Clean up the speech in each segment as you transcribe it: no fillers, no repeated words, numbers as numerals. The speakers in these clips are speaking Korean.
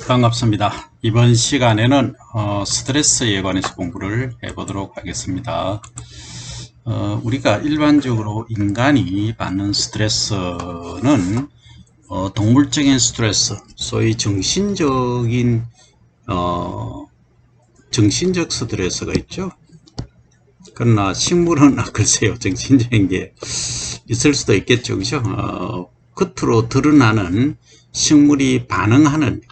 반갑습니다. 이번 시간에는 스트레스에 관해서 공부를 해보도록 하겠습니다. 우리가 일반적으로 인간이 받는 스트레스는 동물적인 스트레스, 소위 정신적인 정신적 스트레스가 있죠. 그러나 식물은 글쎄요, 정신적인 게 있을 수도 있겠죠, 그죠? 겉으로 드러나는 식물이 반응하는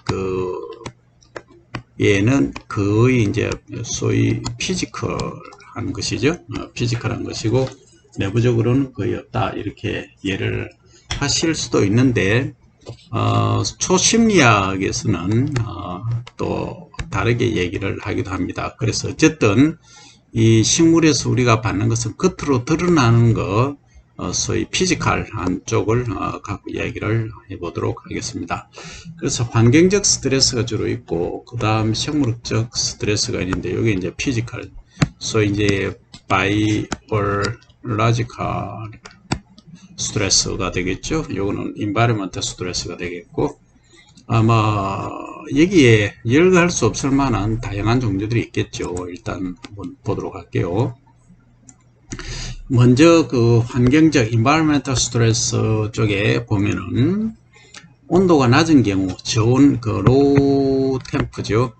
얘는 거의 이제 소위 피지컬한 것이죠. 피지컬한 것이고 내부적으로는 거의 없다, 이렇게 이해를 하실 수도 있는데 초심리학에서는 또 다르게 얘기를 하기도 합니다. 그래서 어쨌든 이 식물에서 우리가 받는 것은 겉으로 드러나는 것, 소위 피지컬한 쪽을 갖고 이야기를 해보도록 하겠습니다. 그래서 환경적 스트레스가 주로 있고, 그 다음 생물학적 스트레스가 있는데, 여기 이제 피지컬, 소위 이제 바이올로지컬 스트레스가 되겠죠. 요거는 인바이러먼트 스트레스가 되겠고, 아마 여기에 열거할 수 없을 만한 다양한 종류들이 있겠죠. 일단 한번 보도록 할게요. 먼저 환경적 environmental 스트레스 쪽에 보면은 온도가 낮은 경우, 저온 로우 템프죠.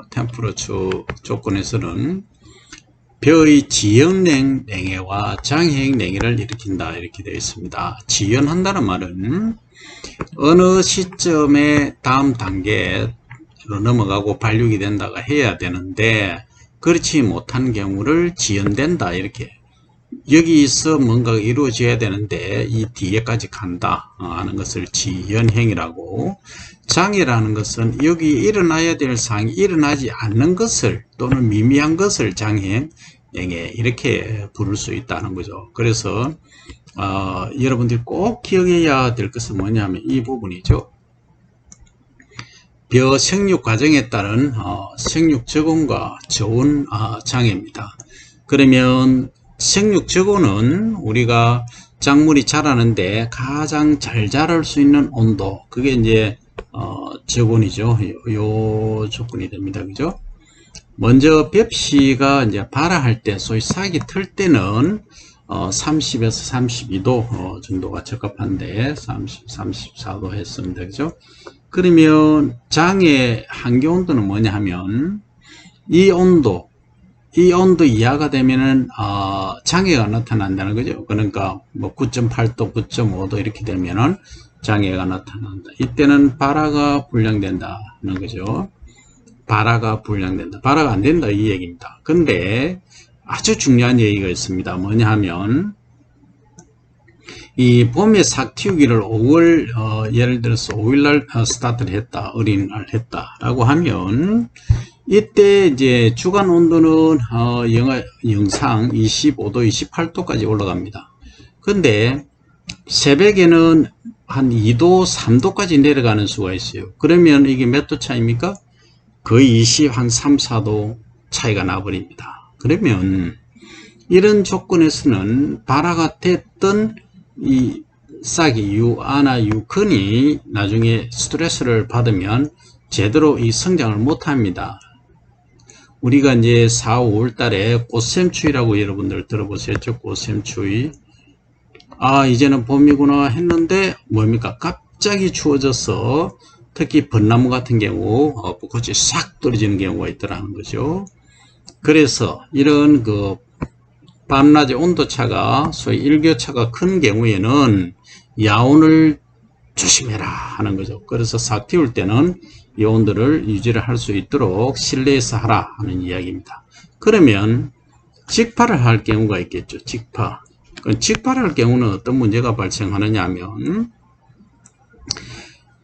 템퍼러처 조건에서는 벼의 지연행 냉해와 장해행 냉해를 일으킨다, 이렇게 되어 있습니다. 지연한다는 말은 어느 시점에 다음 단계로 넘어가고 발육이 된다가 해야 되는데 그렇지 못한 경우를 지연된다, 이렇게. 여기서 뭔가가 이루어져야 되는데 이 뒤에까지 간다 하는 것을 지연행이라고, 장애라는 것은 여기 일어나야 될 사항이 일어나지 않는 것을 또는 미미한 것을 장애, 냉해, 이렇게 부를 수 있다는 거죠. 그래서 여러분들이 꼭 기억해야 될 것은 뭐냐면 이 부분이죠. 벼 생육 과정에 따른 생육 적응과 저온 장애입니다. 그러면 생육 적응은 우리가 작물이 자라는데 가장 잘 자랄 수 있는 온도, 그게 이제 적온이죠. 요 조건이 됩니다, 그죠? 먼저 벽씨가 이제 발화할 때, 소위 싹이 틀 때는 30에서 32도 정도가 적합한데 34도 했습니다, 그죠? 그러면 장의 한계 온도는 뭐냐 하면 이 온도 이하가 되면은 장애가 나타난다는 거죠. 그러니까 뭐 9.8도, 9.5도 이렇게 되면은 장애가 나타난다. 이때는 발화가 불량된다는 거죠. 발화가 불량된다. 발화가 안 된다, 이 얘기입니다. 근데 아주 중요한 얘기가 있습니다. 뭐냐 하면 이 봄에 싹 틔우기를 5월 예를 들어서 5일날 스타트를 했다, 어린이날 했다 라고 하면 이때 이제 주간 온도는 영상 25도, 28도까지 올라갑니다. 근데 새벽에는 한 2도, 3도까지 내려가는 수가 있어요. 그러면 이게 몇 도 차입니까? 거의 한 3, 4도 차이가 나버립니다. 그러면 이런 조건에서는 발화가 됐던 이 싹이 유아나 유근이 나중에 스트레스를 받으면 제대로 이 성장을 못합니다. 우리가 이제 4, 5월 달에 꽃샘추위라고 여러분들 들어보셨죠? 꽃샘추위. 이제는 봄이구나 했는데 뭡니까? 갑자기 추워져서 특히 벚나무 같은 경우 벚꽃이 싹 떨어지는 경우가 있더라는 거죠. 그래서 이런 밤낮의 온도차가, 소위 일교차가 큰 경우에는 야온을 조심해라 하는 거죠. 그래서 싹 틔울 때는 이 온도를 유지를 할 수 있도록 실내에서 하라 하는 이야기입니다. 그러면 직파를 할 경우가 있겠죠. 직파를 할 경우는 어떤 문제가 발생하느냐 하면,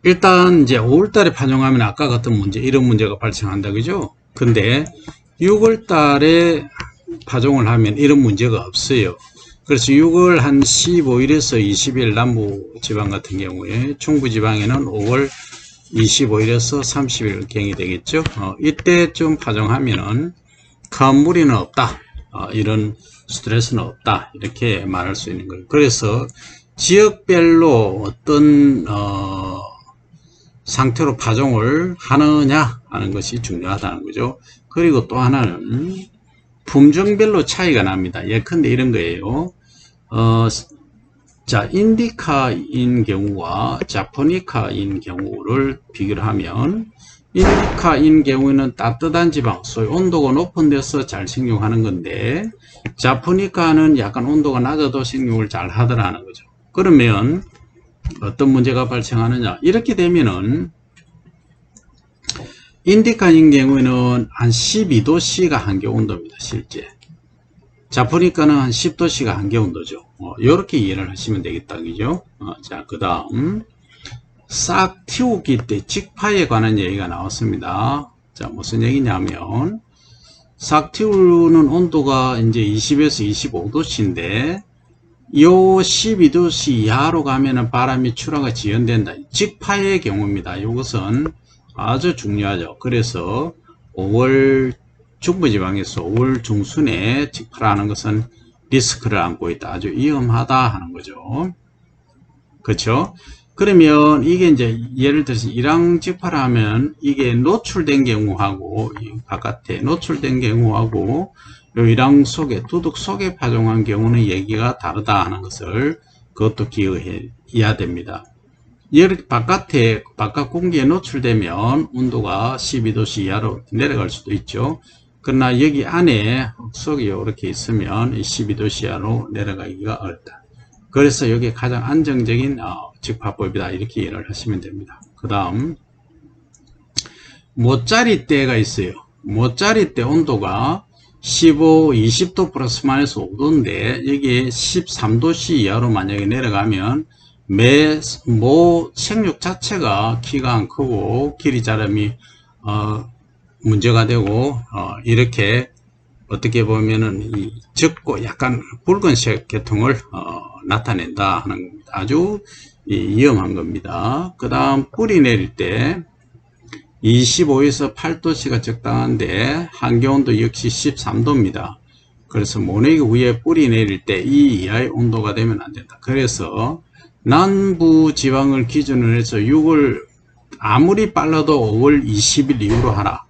일단 이제 5월달에 파종하면 아까 같은 문제, 이런 문제가 발생한다, 그죠? 근데 6월달에 파종을 하면 이런 문제가 없어요. 그래서 6월 한 15일에서 20일 남부 지방 같은 경우에, 중부 지방에는 5월 25일에서 30일 경이 되겠죠. 이때쯤 파종하면은 큰 무리는 없다, 이런 스트레스는 없다, 이렇게 말할 수 있는 거예요. 그래서 지역별로 어떤 상태로 파종을 하느냐 하는 것이 중요하다는 거죠. 그리고 또 하나는 품종별로 차이가 납니다. 예컨대 이런 거예요. 자, 인디카인 경우와 자포니카인 경우를 비교를 하면, 인디카인 경우에는 따뜻한 지방, 소위 온도가 높은 데서 잘 생육하는 건데, 자포니카는 약간 온도가 낮아도 생육을 잘 하더라는 거죠. 그러면 어떤 문제가 발생하느냐? 이렇게 되면은 인디카인 경우에는 한 12도씨가 한계 온도입니다. 실제. 자포니카는 한 10도씨가 한계 온도죠. 이렇게 이해를 하시면 되겠다. 그죠? 자, 그 다음 싹 틔우기 때 직파에 관한 얘기가 나왔습니다. 자, 무슨 얘기냐면 싹 틔우는 온도가 이제 20에서 25도씨인데 요 12도씨 이하로 가면은 바람이 출하가 지연된다. 직파의 경우입니다. 이것은 아주 중요하죠. 그래서 5월 중부지방에서 5월 중순에 직파라는 것은 리스크를 안고 있다. 아주 위험하다 하는 거죠. 그렇죠? 그러면 이게 이제 예를 들어서 일항 직파라 하면 이게 노출된 경우하고 바깥에 노출된 경우하고 요 일항 속에 두둑 속에 파종한 경우는 얘기가 다르다 하는 것을 그것도 기억해야 됩니다. 예를 바깥에 바깥 공기에 노출되면 온도가 12도씨 이하로 내려갈 수도 있죠. 그러나 여기 안에 속에 이렇게 있으면 12도씨 이하로 내려가기가 어렵다. 그래서 여기 가장 안정적인 직파법이다. 이렇게 이해를 하시면 됩니다. 그 다음 모짜리대가 있어요. 모짜리대 온도가 15, 20도 플러스 마이너스 5도인데 여기에 13도씨 이하로 만약에 내려가면 모 생육 자체가 키가 안 크고 길이 자람이 문제가 되고 이렇게 어떻게 보면은 적고 약간 붉은색 계통을 나타낸다 하는 아주 위험한 겁니다. 그 다음 뿌리 내릴 때 25에서 8도씨가 적당한데 한계온도 역시 13도입니다. 그래서 모내기 위에 뿌리 내릴 때 이 이하의 온도가 되면 안 된다. 그래서 남부 지방을 기준으로 해서 6월 아무리 빨라도 5월 20일 이후로 하라.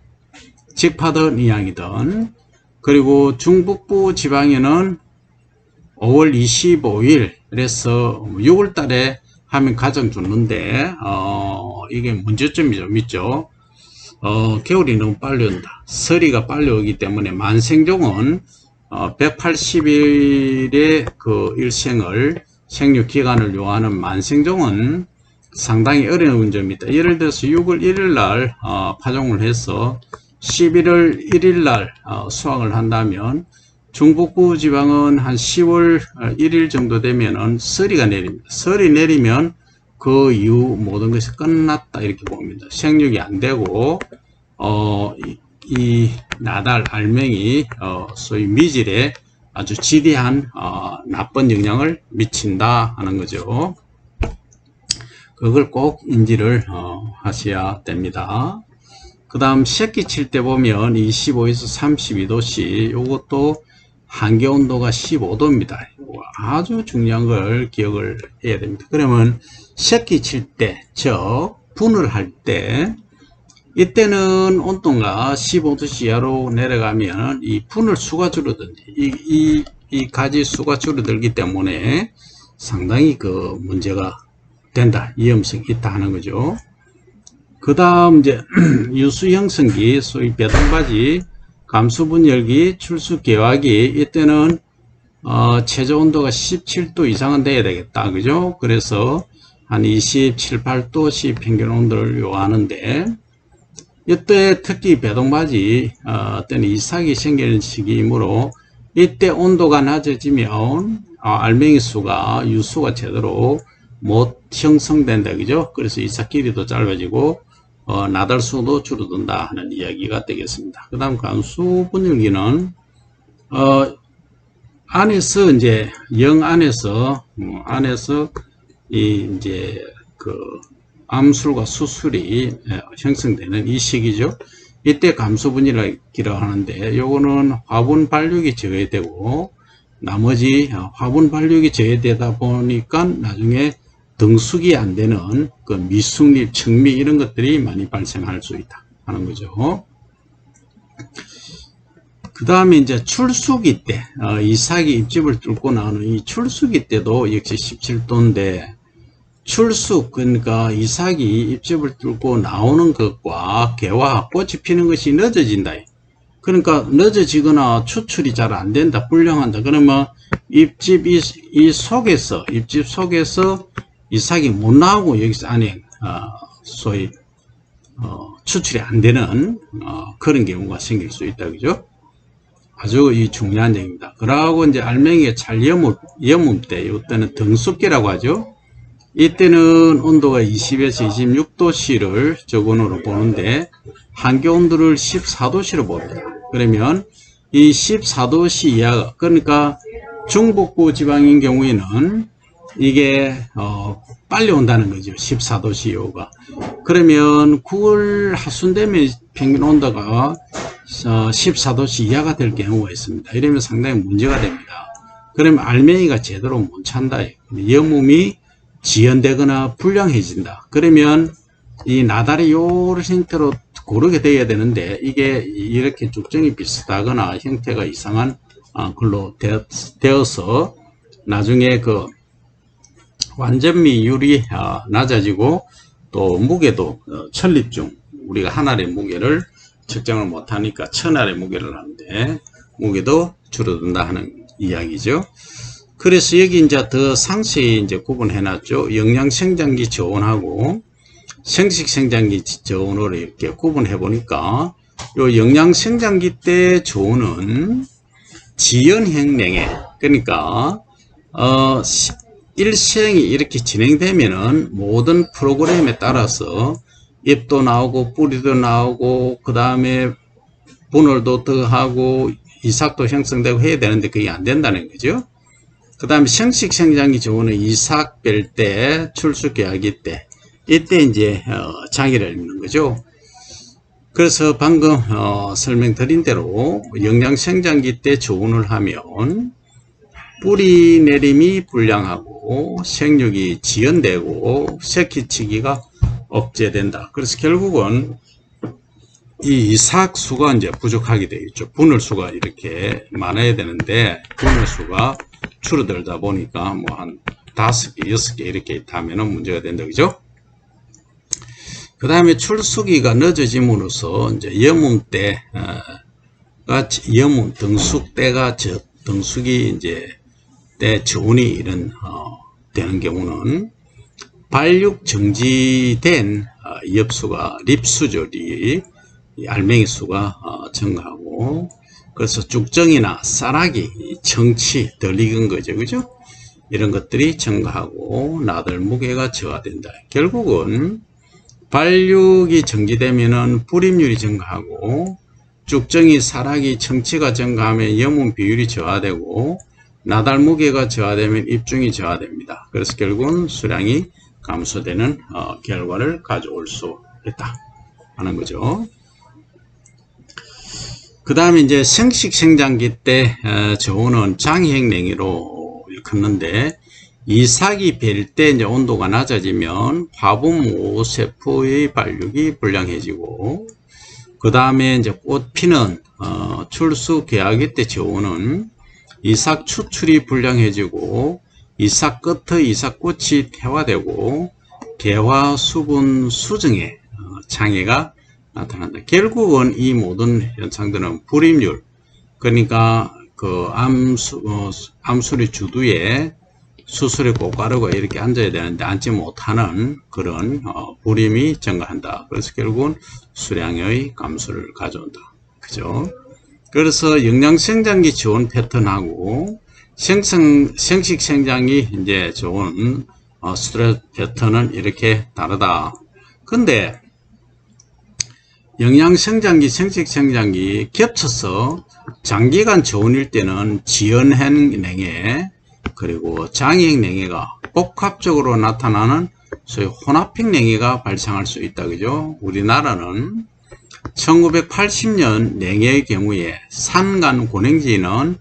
직파든 이항이든. 그리고 중북부 지방에는 5월 25일 그래서 6월 달에 하면 가장 좋는데 이게 문제점이 좀 있죠. 겨울이 너무 빨리 온다. 서리가 빨리 오기 때문에 만생종은 180일의 그 일생을 생육 기간을 요하는 만생종은 상당히 어려운 점이다. 예를 들어서 6월 1일 날 파종을 해서 11월 1일 날 수확을 한다면 중북부 지방은 한 10월 1일 정도 되면은 서리가 내립니다. 설이 내리면 그 이후 모든 것이 끝났다 이렇게 봅니다. 생육이 안 되고 이 나달 알맹이 소위 미질에 아주 지대한 나쁜 영향을 미친다 하는 거죠. 그걸 꼭 인지를 하셔야 됩니다. 그 다음 새끼 칠 때 보면 25에서 32도씨 요것도 한계 온도가 15도입니다. 아주 중요한 걸 기억을 해야 됩니다. 그러면 새끼 칠 때, 즉 분을 할 때 이때는 온도가 15도씨 이하로 내려가면 이 분을 수가 줄어든다. 이 가지 수가 줄어들기 때문에 상당히 그 문제가 된다. 위험성이 있다 하는 거죠. 그 다음 이제 유수 형성기, 소위 배동바지, 감수분열기, 출수 개화기 이때는 최저 온도가 17도 이상은 돼야 되겠다. 그죠? 그래서 한 27, 8도씩 평균 온도를 요하는데 이때 특히 배동바지 때는 이삭이 생기는 시기이므로 이때 온도가 낮아지면 알맹이 수가 유수가 제대로 못 형성된다. 그죠? 그래서 이삭 길이도 짧아지고 나달수도 줄어든다 하는 이야기가 되겠습니다. 그 다음 감수분열기는 안에서 이제 영 안에서 이제 그 암술과 수술이 형성되는 이 시기죠. 이때 감수분열기라고 하는데 요거는 화분 발육이 제외되고 나머지 화분 발육이 제외되다 보니까 나중에 등숙이 안 되는 그 미숙립, 청미 이런 것들이 많이 발생할 수 있다 하는 거죠. 그 다음에 이제 출수기 때, 이삭이 입집을 뚫고 나오는 이 출수기 때도 역시 17도인데, 출수, 그러니까 이삭이 입집을 뚫고 나오는 것과 개와 꽃이 피는 것이 늦어진다. 그러니까 늦어지거나 추출이 잘 안 된다, 불량한다. 그러면 입집 속에서 이삭이 못 나오고 여기서 안에 소위 추출이 안 되는 그런 경우가 생길 수 있다, 그죠? 아주 이 중요한 얘기입니다. 그러고 이제 알맹이의 찰염음 때, 이때는 등숙기라고 하죠. 이때는 온도가 20에서 26도씨를 저온으로 보는데 한계 온도를 14도씨로 봅니다. 그러면 이 14도씨 이하가, 그러니까 중북부 지방인 경우에는 이게 빨리 온다는 거죠. 14도씨 이후가. 그러면 9월 하순 되면 평균 온도가 14도씨 이하가 될 경우가 있습니다. 이러면 상당히 문제가 됩니다. 그러면 알맹이가 제대로 못 찬다. 염음이 지연되거나 불량해진다. 그러면 이 나달이 요런 형태로 고르게 되어야 되는데 이게 이렇게 쭉정이 비슷하거나 형태가 이상한 걸로 되어서 나중에 그 완전미율이 낮아지고 또 무게도 천립중, 우리가 한 알의 무게를 측정을 못하니까 천 알의 무게를 하는데 무게도 줄어든다 하는 이야기죠. 그래서 여기 이제 더 상세히 이제 구분해 놨죠. 영양생장기 저온하고 생식생장기 저온으로 이렇게 구분해 보니까 요 영양생장기 때 저온은 지연행냉해, 그러니까 일생이 이렇게 진행되면은 모든 프로그램에 따라서 잎도 나오고 뿌리도 나오고 그 다음에 분월도 더하고 이삭도 형성되고 해야 되는데 그게 안 된다는 거죠. 그 다음에 생식생장기 저온은 이삭 뺄 때, 출수 계약기 때, 이때 이제 장애를 입는 거죠. 그래서 방금 설명드린 대로 영양생장기 때 저온을 하면 뿌리 내림이 불량하고 생육이 지연되고 새끼치기가 억제된다. 그래서 결국은 이 이삭수가 이제 부족하게 되겠죠. 분월수가 이렇게 많아야 되는데 분월수가 줄어들다 보니까 뭐 한 5개, 6개 이렇게 타면은 문제가 된다, 그죠? 그 다음에 출수기가 늦어짐으로써 이제 염음 때가 등숙 때가 등숙이 이제 때 저온이 이런 되는 경우는 발육 정지된 엽수가 립수죠. 알맹이 수가 증가하고, 그래서 쭉정이나 쌀아기, 청치, 덜 익은 거죠, 그죠? 이런 것들이 증가하고 나들 무게가 저하된다. 결국은 발육이 정지되면은 불임률이 증가하고, 쭉정이, 쌀아기, 청치가 증가하면 염분 비율이 저하되고, 나달 무게가 저하되면 입중이 저하됩니다. 그래서 결국은 수량이 감소되는 결과를 가져올 수 있다 하는 거죠. 그 다음에 이제 생식생장기 때 저온은 장희행냉이로 컸는데 이삭이 벨 때 이제 온도가 낮아지면 화분 모세포의 발육이 불량해지고, 그 다음에 이제 꽃 피는 출수 개화기 때 저온은 이삭 추출이 불량해지고 이삭 끝의 이삭꽃이 퇴화되고 개화 수분 수정에 장애가 나타난다. 결국은 이 모든 현상들은 불임률, 그러니까 그 암수리 주두에 수술의 꽃가루가 이렇게 앉아야 되는데 앉지 못하는 그런 불임이 증가한다. 그래서 결국은 수량의 감소를 가져온다. 그죠? 그래서 영양생장기 저온 패턴하고 생식생장이 이제 좋은 스트레스 패턴은 이렇게 다르다. 근데 영양생장기, 생식생장기 겹쳐서 장기간 저온일 때는 지연행냉해 그리고 장애행냉해가 복합적으로 나타나는 소위 혼합행냉해가 발생할 수 있다. 그죠? 우리나라는 1980년 냉해의 경우에 산간 고냉지는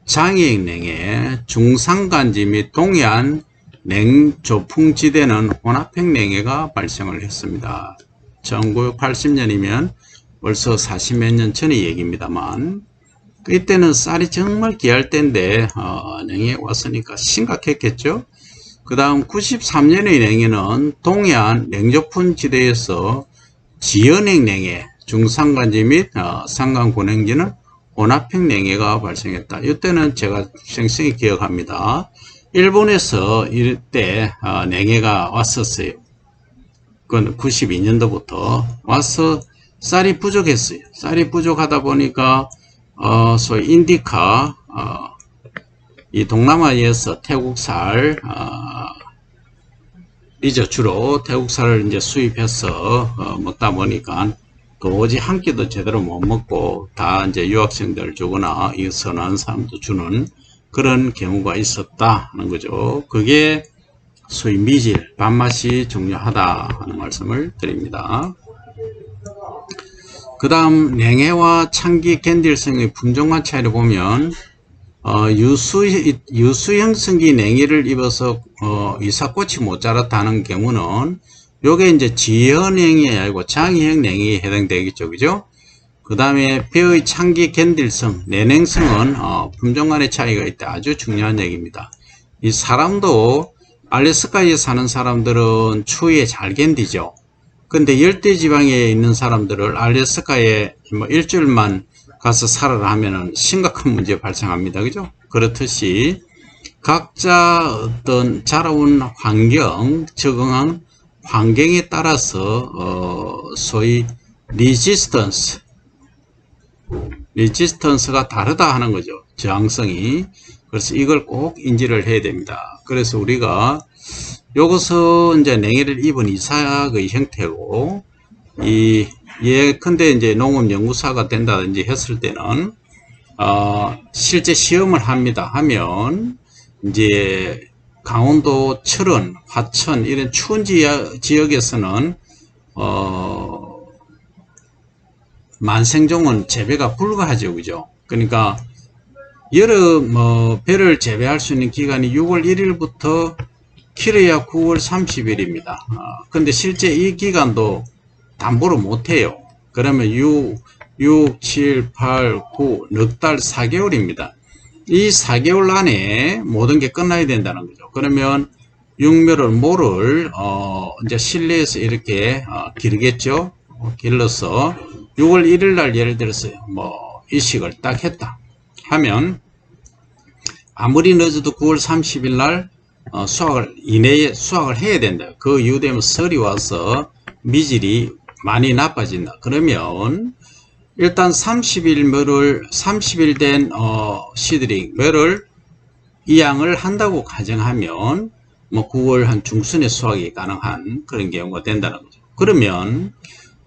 장애행냉해, 중산간지 및 동해안 냉조풍지대는 혼합형냉해가 발생을 했습니다. 1980년이면 벌써 40몇 년 전의 얘기입니다만, 이때는 쌀이 정말 귀할 때인데 냉해 왔으니까 심각했겠죠. 그 다음 93년의 냉해는 동해안 냉조풍지대에서 지연행 냉해, 중산간지 및 산간군행지는 혼합형 냉해가 발생했다. 이때는 제가 생생히 기억합니다. 일본에서 이때 냉해가 왔었어요. 그건 92년도부터 와서 쌀이 부족했어요. 쌀이 부족하다 보니까 소위 인디카, 이 동남아에서 태국살, 이제 주로 태국살을 이제 수입해서 먹다 보니까 도저히 한 끼도 제대로 못 먹고 다 이제 유학생들 주거나 이 선한 사람도 주는 그런 경우가 있었다 하는 거죠. 그게 소위 미질, 밥맛이 중요하다 하는 말씀을 드립니다. 그 다음 냉해와 창기 견딜성의 품종간 차이를 보면 유수형성기 냉해를 입어서 이삭꽃이 못 자랐다는 경우는 요게 이제 지연냉해가 아니고 장희형 냉해에 해당되겠죠. 그죠? 그 다음에 벼의 창기 견딜성, 내냉성은 품종 간의 차이가 있다. 아주 중요한 얘기입니다. 이 사람도 알래스카에 사는 사람들은 추위에 잘 견디죠. 근데 열대지방에 있는 사람들을 알래스카에 뭐 일주일만 가서 살아라 하면은 심각한 문제 발생합니다. 그죠? 그렇듯이 각자 어떤 자라온 환경, 적응한 환경에 따라서 소위 리지스턴스가 다르다 하는 거죠. 저항성이. 그래서 이걸 꼭 인지를 해야 됩니다. 그래서 우리가 요것은 이제 냉해를 입은 이삭의 형태고, 예컨대 이제 농업연구사가 된다든지 했을 때는, 실제 시험을 합니다. 하면, 이제 강원도, 철원, 화천, 이런 추운 지역에서는, 만생종은 재배가 불가하죠. 그죠? 그러니까, 여름, 배를 재배할 수 있는 기간이 6월 1일부터 길어야 9월 30일입니다. 근데 실제 이 기간도 담보로 못해요. 그러면 6, 7, 8, 9, 넉 달 4개월입니다. 이 4개월 안에 모든 게 끝나야 된다는 거죠. 그러면 육묘를, 모를, 이제 실내에서 이렇게, 기르겠죠? 길러서 6월 1일 날 예를 들어서 이식을 딱 했다 하면 아무리 늦어도 9월 30일 날 수확을 이내에 수확을 해야 된다. 그 이유 되면 설이 와서 미질이 많이 나빠진다. 그러면 일단 30일 된 시드링 멸을 이양을 한다고 가정하면 9월 한 중순에 수확이 가능한 그런 경우가 된다는 거죠. 그러면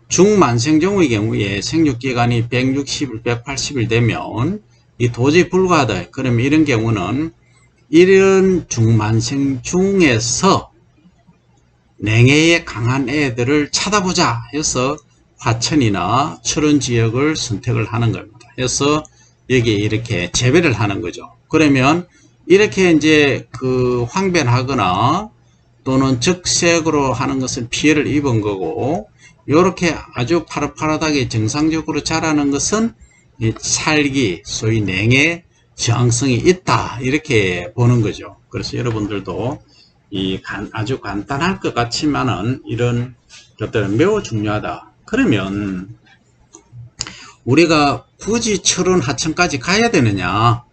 중만생종의 경우에 생육기간이 160일, 180일 되면 이 도저히 불가하다. 그러면 이런 경우는 이런 중만생 중에서 냉해에 강한 애들을 찾아보자 해서 화천이나 철원 지역을 선택을 하는 겁니다. 해서 여기에 이렇게 재배를 하는 거죠. 그러면 이렇게 이제 황변하거나 또는 적색으로 하는 것은 피해를 입은 거고, 이렇게 아주 파릇파릇하게 정상적으로 자라는 것은 이 살기, 소위 냉해 저항성이 있다, 이렇게 보는 거죠. 그래서 여러분들도 아주 간단할 것 같지만은 이런 것들은 매우 중요하다. 그러면 우리가 굳이 철원 하천까지 가야 되느냐?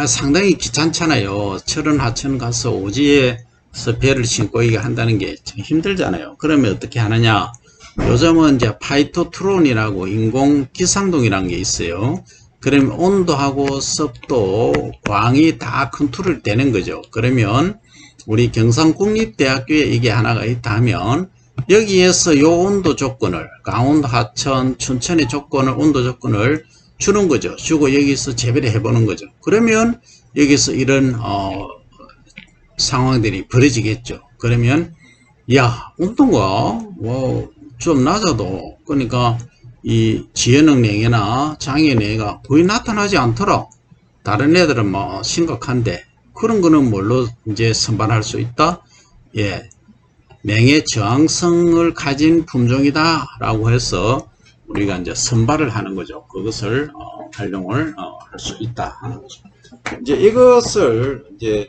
상당히 귀찮잖아요. 철원 하천 가서 오지에서 배를 신고 이게 한다는 게 참 힘들잖아요. 그러면 어떻게 하느냐? 요즘은 이제 파이토트론이라고 인공 기상동이라는 게 있어요. 그러면 온도하고 습도, 광이 다 컨트롤 되는 거죠. 그러면 우리 경상국립대학교에 이게 하나가 있다 하면 여기에서 요 온도 조건을, 강원도, 하천, 춘천의 조건을, 온도 조건을 주는 거죠. 주고 여기서 재배를 해보는 거죠. 그러면 여기서 이런 상황들이 벌어지겠죠. 그러면 야, 온도가 좀 낮아도, 그러니까 이 지연능 냉해나 장애 냉해가 거의 나타나지 않더라. 다른 애들은 심각한데 그런 거는 뭘로 이제 선반할 수 있다? 예, 냉해 저항성을 가진 품종이다 라고 해서 우리가 이제 선발을 하는 거죠. 그것을 활용을 할 수 있다 하는 거죠. 이제 이것을 이제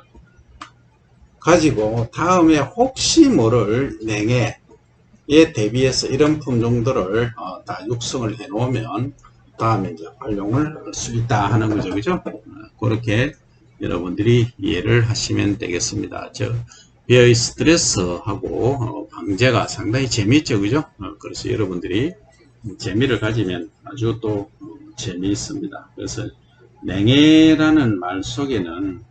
가지고 다음에 혹시 모를 냉해에 대비해서 이런 품종들을 다 육성을 해 놓으면 다음에 이제 활용을 할 수 있다 하는 거죠. 그죠? 그렇게 여러분들이 이해를 하시면 되겠습니다. 비어의 스트레스하고 방제가 상당히 재미있죠. 그죠? 그래서 여러분들이 재미를 가지면 아주 또 재미있습니다. 그래서 냉해라는 말 속에는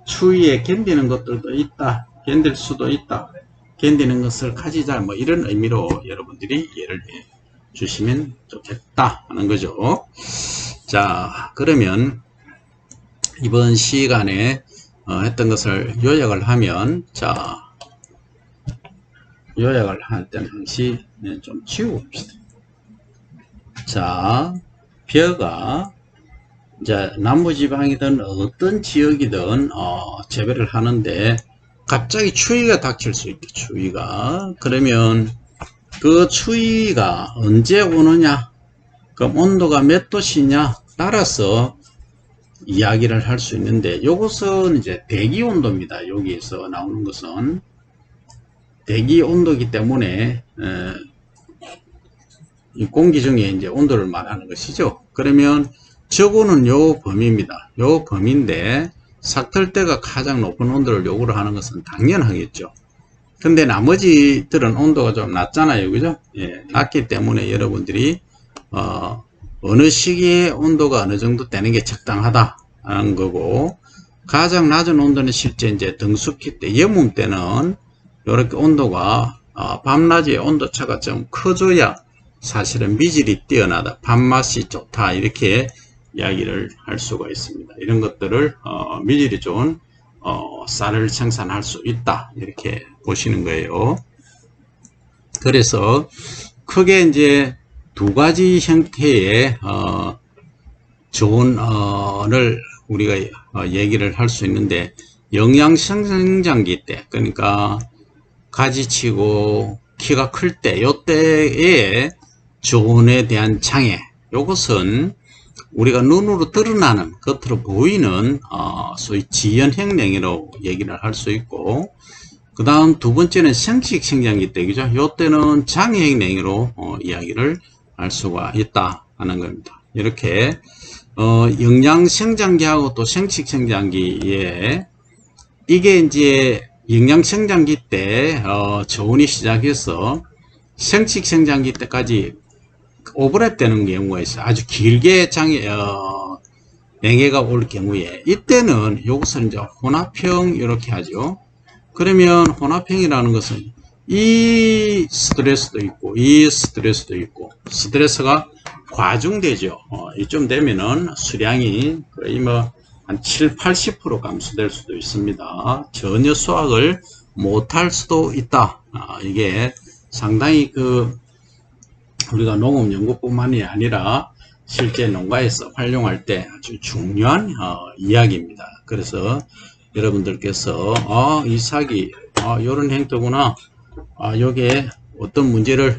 추위에 견디는 것들도 있다. 견딜 수도 있다. 견디는 것을 가지자. 뭐 이런 의미로 여러분들이 이해를 해 주시면 좋겠다 하는 거죠. 자, 그러면 이번 시간에 했던 것을 요약을 하면, 자, 요약을 할 때는 항시 좀 지우고 봅시다. 자, 벼가 이제 남부지방이든 어떤 지역이든 재배를 하는데 갑자기 추위가 닥칠 수 있다. 추위가. 그러면 그 추위가 언제 오느냐, 그럼 온도가 몇 도씨냐 따라서 이야기를 할 수 있는데, 이것은 이제 대기 온도입니다. 여기에서 나오는 것은 대기 온도이기 때문에 이 공기 중에 이제 온도를 말하는 것이죠. 그러면 저거는 요 범위입니다. 요 범위인데 삭털대가 가장 높은 온도를 요구를 하는 것은 당연하겠죠. 근데 나머지들은 온도가 좀 낮잖아요. 그죠? 예, 낮기 때문에 여러분들이 어느 시기에 온도가 어느 정도 되는 게 적당하다는 거고, 가장 낮은 온도는 실제 이제 등수키 때, 여문 때는 이렇게 온도가 밤낮의 온도차가 좀 커져야 사실은 미질이 뛰어나다, 밥맛이 좋다, 이렇게 이야기를 할 수가 있습니다. 이런 것들을 미질이 좋은 쌀을 생산할 수 있다, 이렇게 보시는 거예요. 그래서 크게 이제 두 가지 형태의 조언을 우리가 얘기를 할 수 있는데, 영양성장기 때, 그러니까 가지치고 키가 클 때, 요때의 조언에 대한 장애, 요것은 우리가 눈으로 드러나는, 겉으로 보이는 소위 지연형 냉해로 얘기를 할 수 있고, 그 다음 두 번째는 생식 성장기 때, 그죠? 요때는 장애형 냉해로 이야기를 할 수가 있다 하는 겁니다. 이렇게 영양 성장기하고 또 생식 성장기에, 이게 이제 영양 성장기 때 저온이 시작해서 생식 성장기 때까지 오버랩 되는 경우가 있어요. 아주 길게 냉해가 올 경우에, 이때는 이것을 이제 혼합형 이렇게 하죠. 그러면 혼합형이라는 것은 이 스트레스도 있고 이 스트레스도 있고, 스트레스가 과중되죠. 이쯤 되면은 수량이 거의 뭐 한 70~80% 감소될 수도 있습니다. 전혀 수확을 못할 수도 있다. 이게 상당히 우리가 농업연구뿐만이 아니라 실제 농가에서 활용할 때 아주 중요한 이야기입니다. 그래서 여러분들께서 이삭이 이런 행태구나, 여기에 어떤 문제를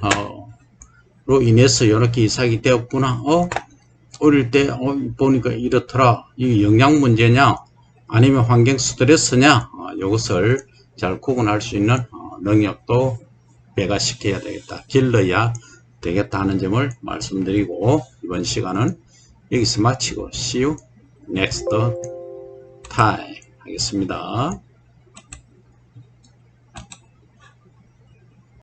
로 인해서 이렇게 이삭이 되었구나, 어릴 때 보니까 이렇더라, 이 영양 문제냐 아니면 환경 스트레스냐, 이것을 잘 구분할 수 있는 능력도 배가시켜야 되겠다, 길러야 되겠다 하는 점을 말씀드리고, 이번 시간은 여기서 마치고 See you next time 하겠습니다.